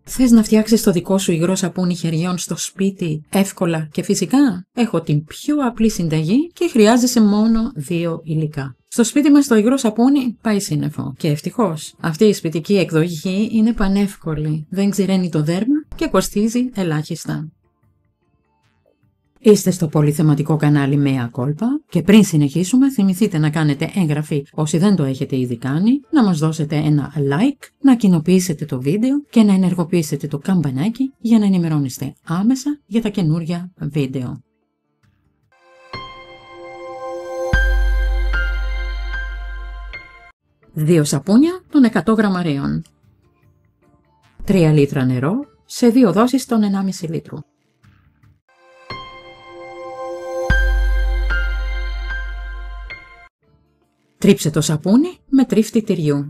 Θες να φτιάξεις το δικό σου υγρό σαπούνι χεριών στο σπίτι εύκολα και φυσικά? Έχω την πιο απλή συνταγή και χρειάζεσαι μόνο 2 υλικά. Στο σπίτι μας το υγρό σαπούνι πάει σύννεφο και ευτυχώς. Αυτή η σπιτική εκδοχή είναι πανεύκολη, δεν ξηραίνει το δέρμα και κοστίζει ελάχιστα. Είστε στο πολυθεματικό κανάλι Μέα Κόλπα και πριν συνεχίσουμε θυμηθείτε να κάνετε εγγραφή όσοι δεν το έχετε ήδη κάνει, να μας δώσετε ένα like, να κοινοποιήσετε το βίντεο και να ενεργοποιήσετε το καμπανάκι για να ενημερώνεστε άμεσα για τα καινούρια βίντεο. Δύο σαπούνια των 100 γραμμαρίων. 3 λίτρα νερό σε 2 δόσεις των 1,5 λίτρου. Τρίψε το σαπούνι με τρίφτη τυριού.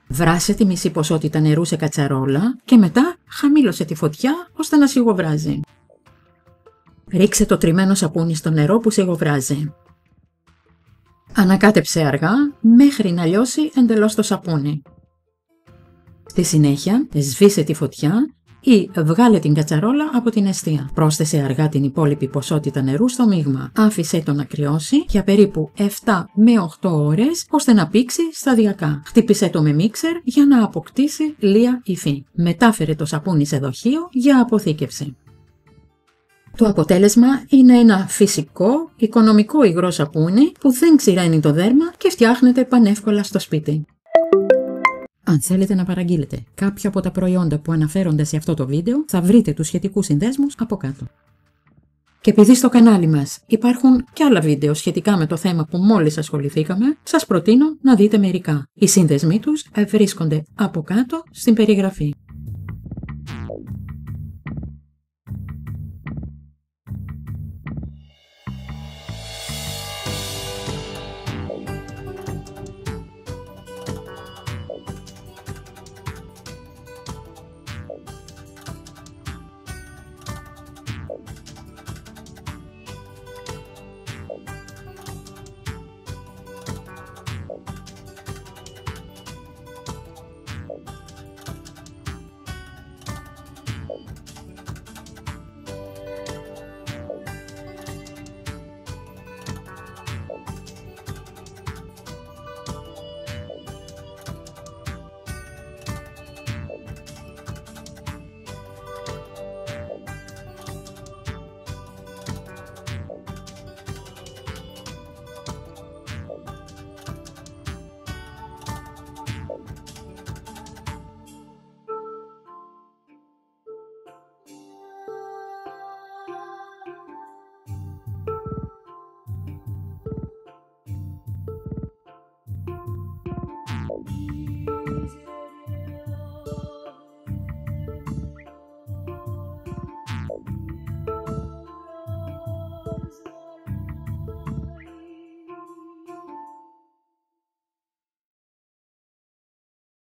Βράσε τη μισή ποσότητα νερού σε κατσαρόλα και μετά χαμήλωσε τη φωτιά ώστε να σιγοβράζει. Ρίξε το τριμμένο σαπούνι στο νερό που σιγοβράζει. Ανακάτεψε αργά μέχρι να λιώσει εντελώς το σαπούνι. Στη συνέχεια σβήσε τη φωτιά ή βγάλε την κατσαρόλα από την εστία. Πρόσθεσε αργά την υπόλοιπη ποσότητα νερού στο μείγμα. Άφησε το να κρυώσει για περίπου 7 με 8 ώρες ώστε να πήξει σταδιακά. Χτύπησε το με μίξερ για να αποκτήσει λία υφή. Μετάφερε το σαπούνι σε δοχείο για αποθήκευση. Το αποτέλεσμα είναι ένα φυσικό, οικονομικό υγρό σαπούνι που δεν ξηραίνει το δέρμα και φτιάχνεται πανεύκολα στο σπίτι. Αν θέλετε να παραγγείλετε κάποια από τα προϊόντα που αναφέρονται σε αυτό το βίντεο, θα βρείτε τους σχετικούς συνδέσμους από κάτω. Και επειδή στο κανάλι μας υπάρχουν και άλλα βίντεο σχετικά με το θέμα που μόλις ασχοληθήκαμε, σας προτείνω να δείτε μερικά. Οι σύνδεσμοί τους βρίσκονται από κάτω στην περιγραφή.